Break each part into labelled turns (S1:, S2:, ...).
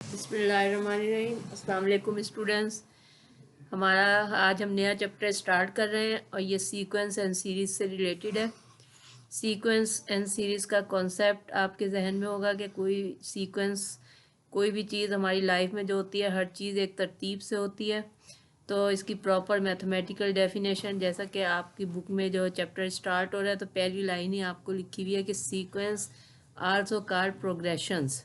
S1: बिस्मिल्लाहिर्रहमानिर्रहीम। अस्सलाम वालेकुम स्टूडेंट्स। हमारा आज हम नया चैप्टर स्टार्ट कर रहे हैं और ये सीक्वेंस एंड सीरीज़ से रिलेटेड है। सीक्वेंस एंड सीरीज़ का कॉन्सेप्ट आपके जहन में होगा कि कोई सीक्वेंस, कोई भी चीज़ हमारी लाइफ में जो होती है, हर चीज़ एक तरतीब से होती है। तो इसकी प्रॉपर मैथमेटिकल डेफिनेशन, जैसा कि आपकी बुक में जो चैप्टर स्टार्ट हो रहा है तो पहली लाइन ही आपको लिखी हुई है कि sequence also called progressions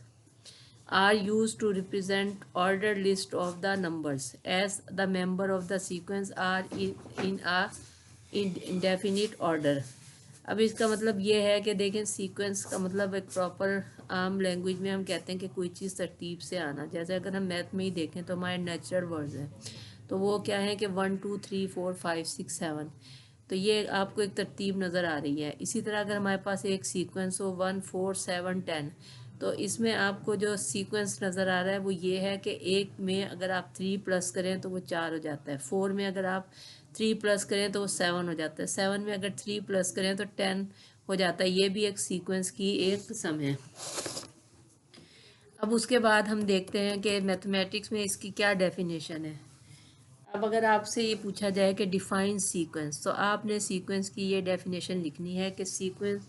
S1: are used to represent ordered list of the numbers as the member of the sequence are in a indefinite order। अब इसका मतलब ये है कि देखें, सीक्वेंस का मतलब एक प्रॉपर आम लैंग्वेज में हम कहते हैं कि कोई चीज़ तरतीब से आना। जैसे अगर हम मैथ में ही देखें तो हमारे नेचुरल वर्ड्स हैं, तो वो क्या है कि 1 2 3 4 5 6 7, तो ये आपको एक तरतीब नज़र आ रही है। इसी तरह अगर हमारे पास एक सीक्वेंस हो 1 4 7 10, तो इसमें आपको जो सीक्वेंस नज़र आ रहा है वो ये है कि एक में अगर आप 3 प्लस करें तो वो 4 हो जाता है, 4 में अगर आप 3 प्लस करें तो वो 7 हो जाता है, 7 में अगर 3 प्लस करें तो 10 हो जाता है। ये भी एक सीक्वेंस की एक किस्म है। अब उसके बाद हम देखते हैं कि मैथमेटिक्स में इसकी क्या डेफिनेशन है। अब अगर आपसे ये पूछा जाए कि डिफाइन सीक्वेंस, तो आपने सीक्वेंस की ये डेफिनेशन लिखनी है कि sequence,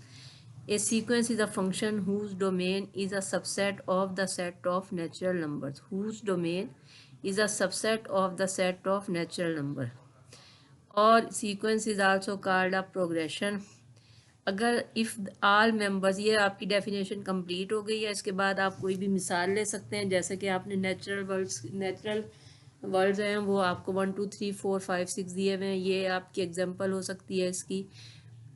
S1: a sequence is a function whose domain is a subset of the set of natural numbers, whose domain is a subset of the set of natural number, और sequence is also called a progression। अगर if all members, ये आपकी definition complete हो गई है। इसके बाद आप कोई भी मिसाल ले सकते हैं, जैसे कि आपने नेचुरल वर्ड्स हैं वो आपको 1 2 3 4 5 6 दिए हुए हैं, ये आपकी एग्जांपल हो सकती है इसकी।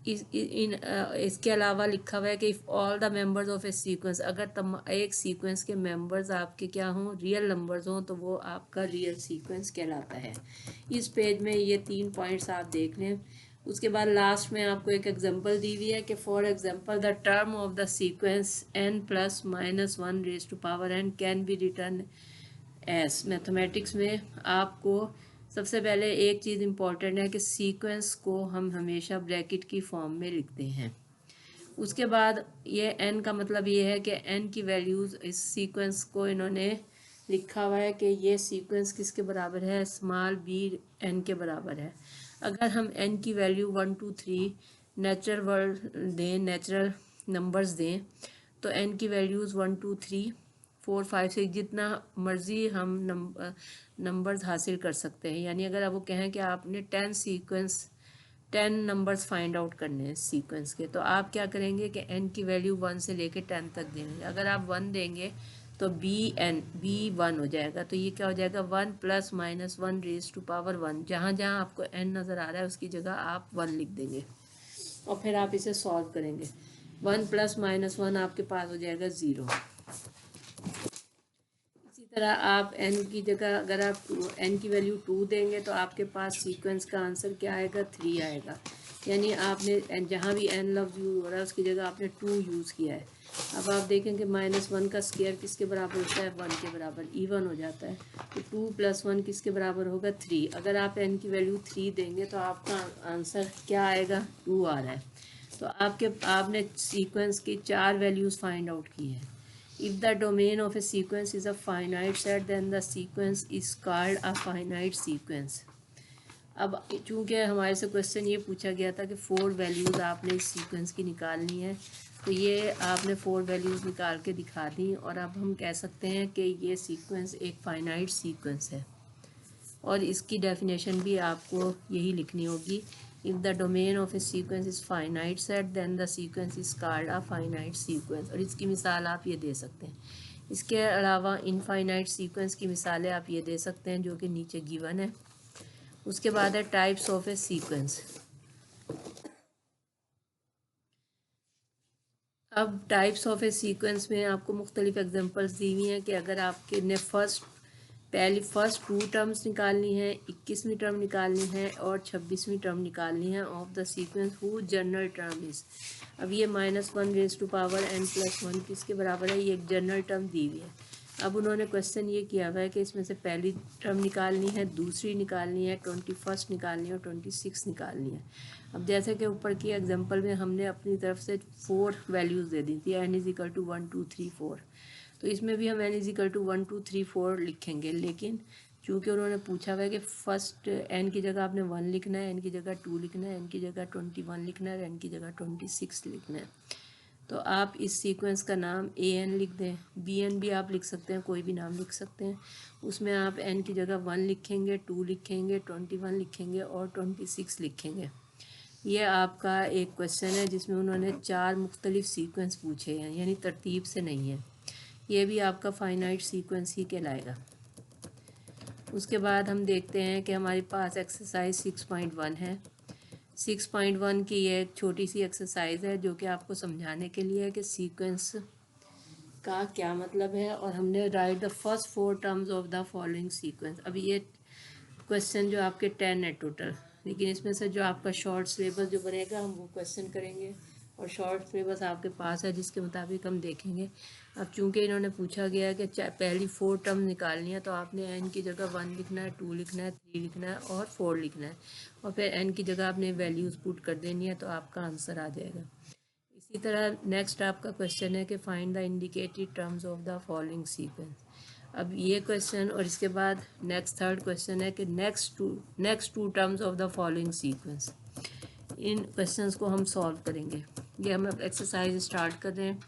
S1: इसके अलावा लिखा हुआ है कि if all the members of A sequence, अगर एक सीक्वेंस के मेंबर्स आपके क्या हों, रियल नंबर्स हों, तो वो आपका रियल सीक्वेंस कहलाता है। इस पेज में ये 3 पॉइंट्स आप देख लें। उसके बाद लास्ट में आपको एक एग्जांपल दी हुई है कि for example the term of the sequence n plus minus 1 raise to power n can be written as. Mathematics में आपको सबसे पहले एक चीज़ इम्पॉर्टेंट है कि सीक्वेंस को हम हमेशा ब्रैकेट की फॉर्म में लिखते हैं। उसके बाद ये n का मतलब ये है कि n की वैल्यूज़, इस सीक्वेंस को इन्होंने लिखा हुआ है कि ये सीक्वेंस किसके बराबर है, स्मॉल b n के बराबर है। अगर हम n की वैल्यू 1 2 3 नेचुरल नंबर्स दें, तो n की वैल्यूज़ 1 2 3 4 5 6 जितना मर्ज़ी हम नंबर्स हासिल कर सकते हैं। यानी अगर आप वो कहें कि आपने 10 नंबर्स फाइंड आउट करने हैं सीक्वेंस के, तो आप क्या करेंगे कि n की वैल्यू 1 से लेकर 10 तक देंगे। अगर आप 1 देंगे तो b 1 हो जाएगा, तो ये क्या हो जाएगा 1 plus minus 1 raise to power 1। जहाँ जहाँ आपको n नज़र आ रहा है उसकी जगह आप 1 लिख देंगे और फिर आप इसे सॉल्व करेंगे। 1 प्लस माइनस 1 आपके पास हो जाएगा 0। इसी तरह आप n की जगह अगर आप n की वैल्यू 2 देंगे तो आपके पास सीक्वेंस का आंसर क्या आएगा, 3 आएगा। यानी आपने जहाँ भी n लफ्ज़ यूज़ हो रहा है उसकी जगह आपने 2 यूज़ किया है। अब आप देखेंगे -1 का स्क्वायर किसके बराबर होता है, 1 के बराबर, इवन हो जाता है। तो 2 + 1 किसके बराबर होगा, 3। अगर आप n की वैल्यू 3 देंगे तो आपका आंसर क्या आएगा, 2 आ रहा है। तो आपने सीक्वेंस की 4 वैल्यूज़ फाइंड आउट की हैं। If the domain of a sequence is a finite set, then the sequence is called a finite sequence। अब चूंकि हमारे से क्वेश्चन ये पूछा गया था कि 4 वैल्यूज़ आपने इस सीक्वेंस की निकालनी है, तो ये आपने 4 वैल्यूज़ निकाल के दिखा दी और अब हम कह सकते हैं कि ये सीक्वेंस एक फाइनाइट सीक्वेंस है। और इसकी डेफिनेशन भी आपको यही लिखनी होगी। If the domain of a sequence is finite set, then the sequence is called a finite sequence। और इसकी मिसाल आप ये दे सकते हैं। इसके अलावा इनफाइनाइट सीक्वेंस की मिसालें आप ये दे सकते हैं जो कि नीचे गिवन है। उसके बाद है टाइप्स ऑफ ए सीक्वेंस। अब टाइप्स ऑफ ए सीक्वेंस में आपको मुख्तलिफ एग्जांपल्स दी हुई हैं कि अगर आपके ने फर्स्ट 2 टर्म्स निकालनी है, 21वीं टर्म निकालनी है और 26वीं टर्म निकालनी है of the sequence who general term is. अब ये -1 रेज टू पावर n + 1 किसके बराबर है, ये एक जनरल टर्म दी हुई है। अब उन्होंने क्वेश्चन ये किया हुआ है कि इसमें से पहली टर्म निकालनी है, दूसरी निकालनी है, 21st निकालनी है और 26 निकालनी है। अब जैसे कि ऊपर की एग्जांपल में हमने अपनी तरफ से 4 वैल्यूज़ दे दी थी, n = 1 2 3 4। तो इसमें भी हम n इजिकल टू 1 2 3 4 लिखेंगे, लेकिन चूँकि उन्होंने पूछा हुआ है कि फर्स्ट n की जगह आपने 1 लिखना है, n की जगह 2 लिखना है, n की जगह 21 लिखना है, n की जगह 26 लिखना है। तो आप इस सीक्वेंस का नाम an लिख दें, bn भी आप लिख सकते हैं, कोई भी नाम लिख सकते हैं। उसमें आप n की जगह 1 लिखेंगे, 2 लिखेंगे, 21 लिखेंगे और 26 लिखेंगे। ये आपका एक क्वेश्चन है जिसमें उन्होंने 4 मुख्तलिफ सीक्वेंस पूछे हैं, यानी तरतीब से नहीं है। ये भी आपका फाइनाइट सीक्वेंस ही कहलाएगा। उसके बाद हम देखते हैं कि हमारे पास एक्सरसाइज 6.1 है। 6.1 की ये एक छोटी सी एक्सरसाइज है जो कि आपको समझाने के लिए है कि सीक्वेंस का क्या मतलब है, और हमने right the first 4 terms of the following sequence. अभी ये क्वेश्चन जो आपके 10 है टोटल, लेकिन इसमें से जो आपका शॉर्ट सिलेबस जो बनेगा हम वो क्वेश्चन करेंगे, और शॉर्ट सिलेबस आपके पास है जिसके मुताबिक हम देखेंगे। अब चूंकि इन्होंने पूछा गया है कि पहली 4 टर्म निकालनी है, तो आपने n की जगह 1 लिखना है, 2 लिखना है, 3 लिखना है और 4 लिखना है, और फिर n की जगह आपने वैल्यूज़ पुट कर देनी है, तो आपका आंसर आ जाएगा। इसी तरह नेक्स्ट आपका क्वेश्चन है कि find the indicated terms of the following sequence. अब ये क्वेश्चन और इसके बाद नेक्स्ट थर्ड क्वेश्चन है कि next two terms of the following sequence. इन क्वेश्चंस को हम सॉल्व करेंगे। ये हम अब एक्सरसाइज स्टार्ट कर रहे हैं।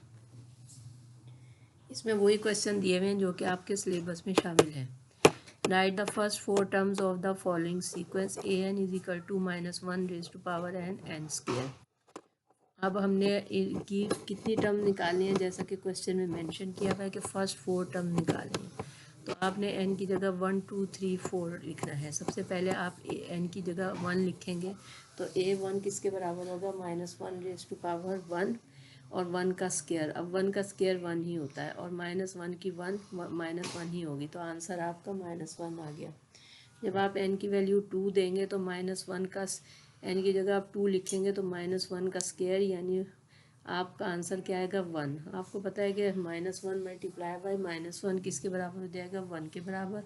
S1: इसमें वही क्वेश्चन दिए हुए हैं जो कि आपके सिलेबस में शामिल है। Write the first 4 terms of the following sequence an is equal to -1 raise to power n square. अब हमने इनकी कितनी टर्म निकालनी है, जैसा कि क्वेश्चन में मेंशन किया हुआ है कि फर्स्ट 4 टर्म निकालनी है। तो आपने n की जगह 1 2 3 4 लिखना है। सबसे पहले आप n की जगह 1 लिखेंगे, तो a1 किसके बराबर होगा, -1 रेज़ टू पावर 1 और 1 का स्क्वायर। अब 1 का स्क्वायर 1 ही होता है, और -1 की 1 -1 ही होगी, तो आंसर आपका -1 आ गया। जब आप n की वैल्यू 2 देंगे तो -1 का n की जगह आप 2 लिखेंगे तो -1 का स्क्वायर, यानी आपका आंसर क्या आएगा 1। आपको पता है कि -1 मल्टीप्लाई बाय -1 किसके बराबर हो जाएगा, 1 के बराबर,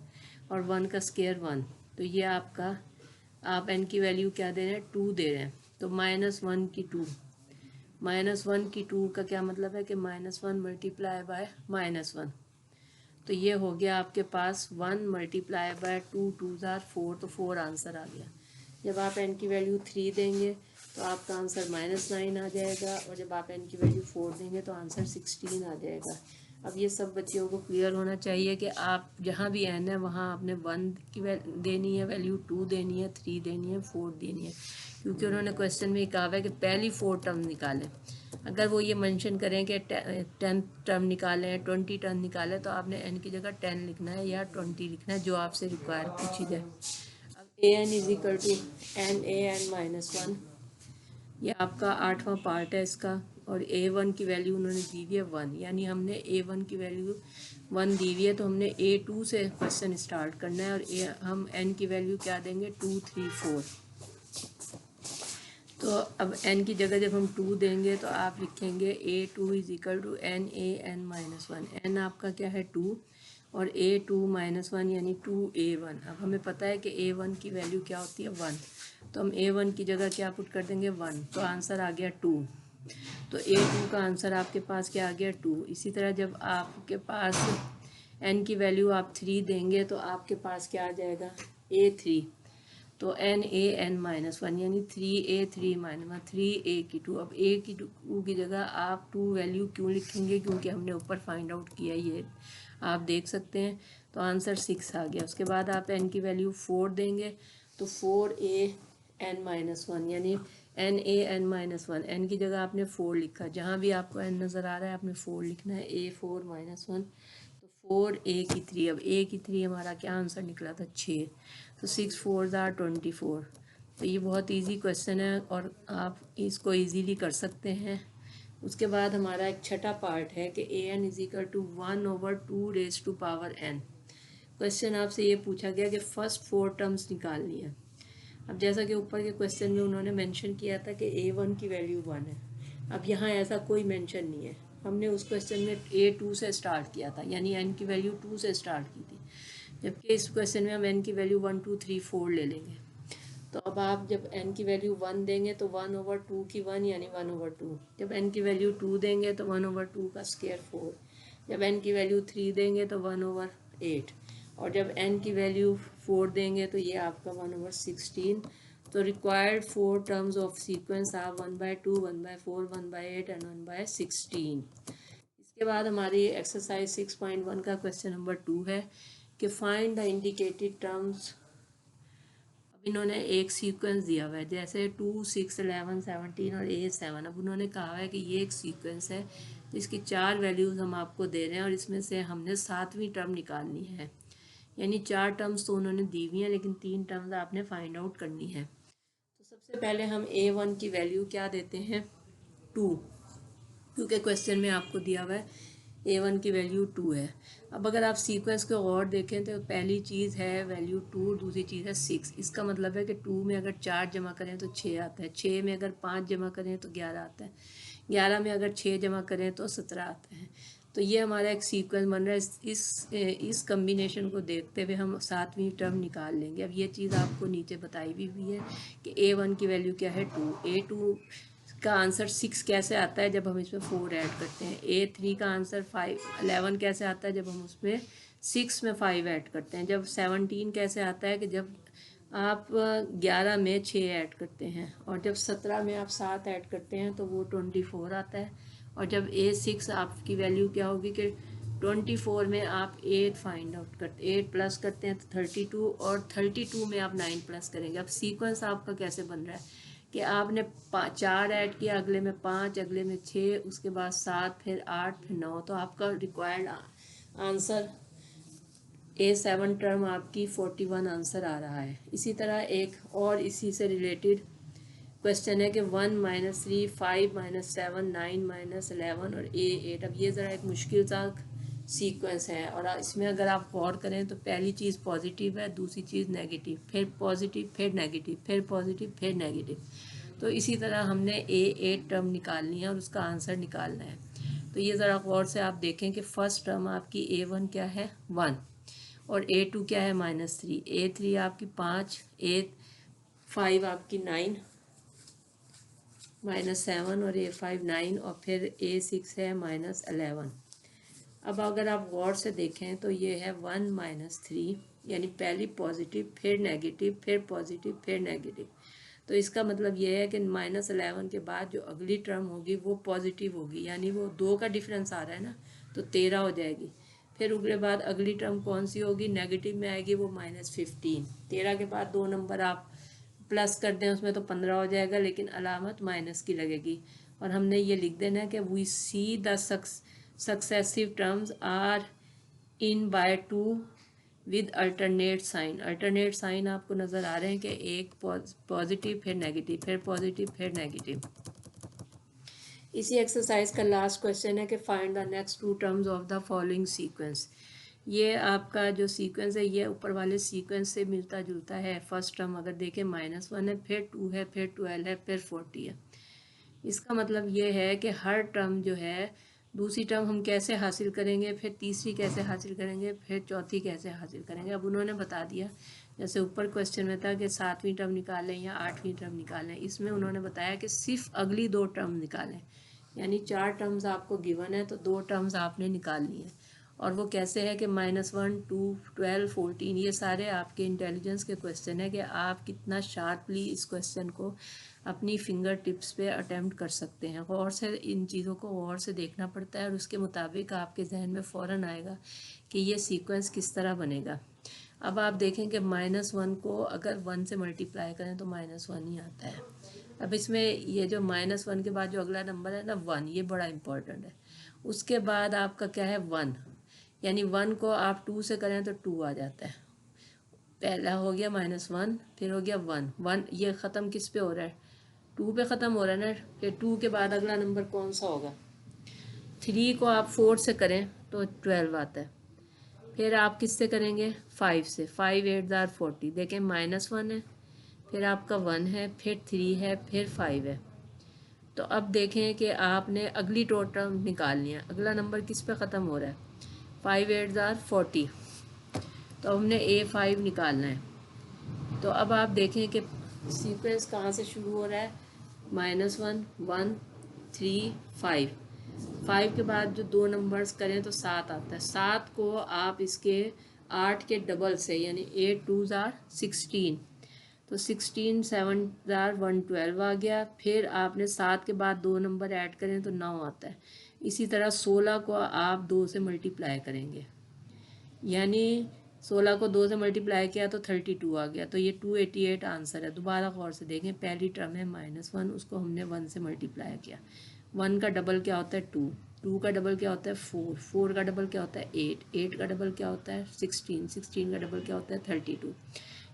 S1: और 1 का स्क्वायर 1। तो ये आपका आप n की वैल्यू क्या दे रहे हैं, 2 दे रहे हैं, तो -1 की 2, -1 की 2 का क्या मतलब है कि -1 मल्टीप्लाई बाय -1। तो ये हो गया आपके पास 1 मल्टीप्लाई बाय 2 2 ज़ार 4, तो 4 आंसर आ गया। जब आप n की वैल्यू 3 देंगे तो आपका आंसर -9 आ जाएगा, और जब आप n की वैल्यू 4 देंगे तो आंसर 16 आ जाएगा। अब ये सब बच्चों को क्लियर होना चाहिए कि आप जहाँ भी n है वहाँ आपने 1 की देनी है वैल्यू, 2 देनी है, 3 देनी है, 4 देनी है, क्योंकि उन्होंने क्वेश्चन में कहा है कि पहली 4 टर्म निकालें। अगर वो ये मेंशन करें कि 10 टर्म निकालें, 20 टर्म निकालें, तो आपने n की जगह 10 लिखना है या 20 लिखना है, जो आपसे रिक्वायर पूछी जाए। अब an is equal to n-1, ये आपका 8वां पार्ट है इसका, और a1 की वैल्यू उन्होंने दी हुई है 1, यानी हमने a1 की वैल्यू 1 दी हुई है, तो हमने a2 से क्वेश्चन स्टार्ट करना है, और हम n की वैल्यू क्या देंगे, 2 3 4। तो अब n की जगह जब हम 2 देंगे तो आप लिखेंगे a2 is equal to n-1। n आपका क्या है 2, और a2 -1 यानी 2a1। अब हमें पता है कि a1 की वैल्यू क्या होती है 1, तो हम a1 की जगह क्या पुट कर देंगे 1, तो आंसर आ गया 2। तो a2 का आंसर आपके पास क्या आ गया 2। इसी तरह जब आपके पास n की वैल्यू आप 3 देंगे तो आपके पास क्या आ जाएगा a3, तो n-1 यानी 3a3 -1 3a की 2। अब a की 2 की जगह आप 2 वैल्यू क्यों लिखेंगे, क्योंकि हमने ऊपर फाइंड आउट किया, ये आप देख सकते हैं, तो आंसर 6 आ गया। उसके बाद आप n की वैल्यू 4 देंगे, तो 4a-1 यानी n-1 n की जगह आपने 4 लिखा, जहाँ भी आपको n नज़र आ रहा है आपने 4 लिखना है, a4-1, तो 4a की 3। अब a की 3 हमारा क्या आंसर निकला था 6, तो 6 4 ज़ार 24। तो ये बहुत इजी क्वेश्चन है और आप इसको इजीली कर सकते हैं। उसके बाद हमारा एक छठा पार्ट है कि an is equal to 1/2 raise to power n। Question आपसे ये पूछा गया कि फर्स्ट 4 टर्म्स निकालनी है। अब जैसा कि ऊपर के क्वेश्चन में उन्होंने मेंशन किया था कि a1 की वैल्यू 1 है, अब यहाँ ऐसा कोई मेंशन नहीं है। हमने उस क्वेश्चन में a2 से स्टार्ट किया था, यानी n की वैल्यू 2 से स्टार्ट की थी, जबकि इस क्वेश्चन में हम n की वैल्यू 1 2 3 4 ले लेंगे। तो अब आप जब n की वैल्यू 1 देंगे तो 1/2 की 1 यानी 1/2। जब n की वैल्यू 2 देंगे तो 1/2 का स्क्वायर 4। जब n की वैल्यू 3 देंगे तो 1/8, और जब n की वैल्यू 4 देंगे तो ये आपका 1/16। तो required 4 terms of sequence are 1/2, 1/4, 1/8 and 1/16। इसके बाद हमारी एक्सरसाइज 6.1 का क्वेश्चन नंबर 2 है कि फाइंड द इंडिकेटेड टर्म्स। अब इन्होंने एक सीक्वेंस दिया हुआ है, जैसे 2, 6, 11, 17 और 8, 7। अब उन्होंने कहा है कि ये एक सीक्वेंस है जिसकी 4 वैल्यूज़ हम आपको दे रहे हैं और इसमें से हमने 7वीं टर्म निकालनी है। यानी 4 टर्म्स तो उन्होंने दी हुई हैं, लेकिन 3 टर्म्स आपने फाइंड आउट करनी है। तो सबसे पहले हम A1 की वैल्यू क्या देते हैं, 2, क्योंकि क्वेश्चन में आपको दिया हुआ है A1 की वैल्यू 2 है। अब अगर आप सीक्वेंस को और देखें तो पहली चीज़ है वैल्यू 2, दूसरी चीज़ है 6। इसका मतलब है कि 2 में अगर 4 जमा करें तो 6 आता है, 6 में अगर 5 जमा करें तो 11 आता है, 11 में अगर 6 जमा करें तो 17 आता है। तो ये हमारा एक सीक्वेंस बन रहा है। इस कम्बिनेशन को देखते हुए हम 7वीं टर्म निकाल लेंगे। अब ये चीज़ आपको नीचे बताई भी हुई है कि A1 की वैल्यू क्या है, 2। A2 का आंसर 6 कैसे आता है, जब हम इसमें 4 ऐड करते हैं। A3 का आंसर 11 कैसे आता है, जब हम उसमें 6 में 5 ऐड करते हैं। जब 17 कैसे आता है, कि जब आप 11 में 6 ऐड करते हैं। और जब 17 में आप 7 ऐड करते हैं तो वो 24 आता है। और जब A6 आपकी वैल्यू क्या होगी कि 24 में आप 8 फाइंड आउट करते, 8 प्लस करते हैं तो 32, और 32 में आप 9 प्लस करेंगे। अब सीक्वेंस आपका कैसे बन रहा है कि आपने 4 ऐड किया, अगले में 5, अगले में 6, उसके बाद 7, फिर 8, फिर 9। तो आपका रिक्वायर्ड आंसर A7 टर्म आपकी 41 आंसर आ रहा है। इसी तरह एक और इसी से रिलेटेड क्वेश्चन है कि 1 - 3, 5 - 7, 9 - 11 और A8। अब ये ज़रा एक मुश्किल सा सीक्वेंस है, और इसमें अगर आप गौर करें तो पहली चीज़ पॉजिटिव है, दूसरी चीज़ नेगेटिव, फिर पॉजिटिव, फिर नेगेटिव, फिर पॉजिटिव, फिर नेगेटिव। तो इसी तरह हमने A8 टर्म निकालनी है और उसका आंसर निकालना है। तो ये ज़रा गौर से आप देखें कि फर्स्ट टर्म आपकी A1 क्या है, 1, और A2 क्या है, -3, A3 आपकी 5, A5 आपकी 9, -7, और A5 9, और फिर A6 है -11। अब अगर आप गौर से देखें तो ये है 1 - 3, यानी पहली पॉजिटिव, फिर नेगेटिव, फिर पॉजिटिव, फिर नेगेटिव। तो इसका मतलब ये है कि -11 के बाद जो अगली टर्म होगी वो पॉजिटिव होगी, यानी वो 2 का डिफरेंस आ रहा है ना, तो 13 हो जाएगी। फिर उसके बाद अगली टर्म कौन सी होगी, नेगेटिव में आएगी, वो -15। 13 के बाद 2 नंबर आप प्लस कर दें उसमें तो 15 हो जाएगा, लेकिन अलामत माइनस की लगेगी। और हमने ये लिख देना है कि we see the successive terms are in by 2 with alternate sign. Alternate sign आपको नज़र आ रहे हैं कि एक पॉजिटिव, फिर नेगेटिव, फिर पॉजिटिव, फिर नेगेटिव। इसी एक्सरसाइज का लास्ट क्वेश्चन है कि find the next 2 terms of the following sequence. ये आपका जो सीक्वेंस है ये ऊपर वाले सीक्वेंस से मिलता जुलता है। फर्स्ट टर्म अगर देखें -1 है, फिर 2 है, फिर 12 है, फिर 40 है। इसका मतलब ये है कि हर टर्म जो है, दूसरी टर्म हम कैसे हासिल करेंगे, फिर तीसरी कैसे हासिल करेंगे, फिर चौथी कैसे हासिल करेंगे। अब उन्होंने बता दिया, जैसे ऊपर क्वेश्चन में था कि 7वीं टर्म निकालें या 8वीं टर्म निकालें। इसमें उन्होंने बताया कि सिर्फ अगली 2 टर्म निकालें, यानी 4 टर्म्स आपको गिवन है तो 2 टर्म्स आपने निकालनी है। और वो कैसे है कि -1, 2, 12, 14, ये सारे आपके इंटेलिजेंस के क्वेश्चन है कि आप कितना शार्पली इस क्वेश्चन को अपनी फिंगर टिप्स पे अटेम्प्ट कर सकते हैं। गौर से इन चीज़ों को गौर से देखना पड़ता है और उसके मुताबिक आपके जहन में फ़ौरन आएगा कि ये सीक्वेंस किस तरह बनेगा। अब आप देखें कि -1 को अगर 1 से मल्टीप्लाई करें तो -1 ही आता है। अब इसमें ये जो -1 के बाद जो अगला नंबर है ना 1, ये बड़ा इंपॉर्टेंट है। उसके बाद आपका क्या है 1, यानी 1 को आप 2 से करें तो 2 आ जाता है। पहला हो गया -1, फिर हो गया 1, ये ख़त्म किस पे हो रहा है, 2 पे ख़त्म हो रहा है ना। फिर 2 के बाद अगला नंबर कौन सा होगा, 3 को आप 4 से करें तो 12 आता है। फिर आप किससे करेंगे, 5 से, 5 8 जार 40। देखें -1 है, फिर आपका 1 है, फिर 3 है, फिर 5 है। तो अब देखें कि आपने अगली टर्म निकालनी है। अगला नंबर किस पे ख़त्म हो रहा है, 5 8 जार 40। तो हमने A5 निकालना है। तो अब आप देखें कि सीक्वेंस कहाँ से शुरू हो रहा है, -1 1 3 5। 5 के बाद जो 2 नंबर्स करें तो 7 आता है। 7 को आप इसके 8 के डबल से यानी 8 2s are 16, तो 16 7 जार 112 आ गया। फिर आपने 7 के बाद 2 नंबर ऐड करें तो 9 आता है। इसी तरह 16 को आप 2 से मल्टीप्लाई करेंगे, यानी 16 को 2 से मल्टीप्लाई किया तो 32 आ गया। तो ये 288 आंसर है। दोबारा गौर से देखें, पहली टर्म है -1, उसको हमने 1 से मल्टीप्लाई किया। 1 का डबल क्या होता है 2, 2 का डबल क्या होता है 4, 4 का डबल क्या होता है 8, 8 का डबल क्या होता है 16, 16 का डबल क्या होता है 32।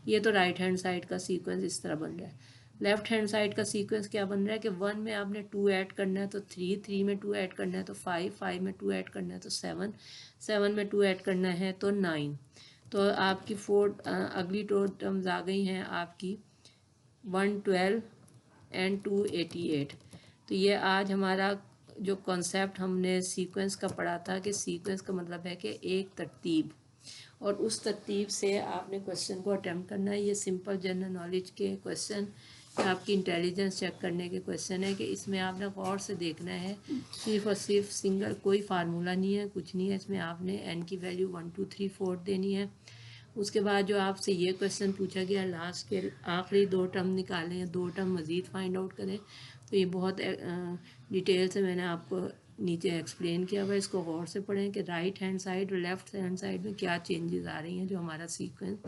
S1: ये तो राइट हैंड साइड का सीक्वेंस इस तरह बन रहा है। लेफ्ट हैंड साइड का सीक्वेंस क्या बन रहा है कि 1 में आपने 2 ऐड करना है तो 3, 3 में 2 ऐड करना है तो 5, 5 में 2 ऐड करना है तो 7, 7 में 2 ऐड करना है तो 9। तो आपकी अगली टर्म्स आ गई हैं आपकी 112 एंड 288। तो ये आज हमारा जो कॉन्सेप्ट हमने सीक्वेंस का पढ़ा था कि सीक्वेंस का मतलब है कि एक तरतीब, और उस तरतीब से आपने क्वेश्चन को अटैम्प्ट करना है। ये सिंपल जनरल नॉलेज के क्वेश्चन, आपकी इंटेलिजेंस चेक करने के क्वेश्चन है कि इसमें आपने गौर से देखना है। सिर्फ और सिर्फ सिंगल, कोई फार्मूला नहीं है, कुछ नहीं है इसमें। आपने एन की वैल्यू 1 2 3 4 देनी है। उसके बाद जो आपसे ये क्वेश्चन पूछा गया लास्ट के आखिरी 2 टर्म निकालें या 2 टर्म मज़ीद फाइंड आउट करें, तो ये बहुत डिटेल से मैंने आपको नीचे एक्सप्लेन किया हुआ। इसको गौर से पढ़ें कि राइट हैंड साइड और लेफ्ट हैंड साइड में क्या चेंजेस आ रही हैं जो हमारा सीक्वेंस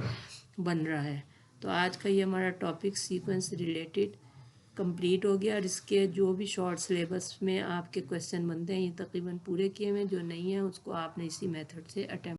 S1: बन रहा है। तो आज का ये हमारा टॉपिक सीक्वेंस रिलेटेड कंप्लीट हो गया, और इसके जो भी शॉर्ट सिलेबस में आपके क्वेश्चन बनते हैं ये तकरीबन पूरे किए हुए। जो नहीं है उसको आपने इसी मेथड से अटैम्प्ट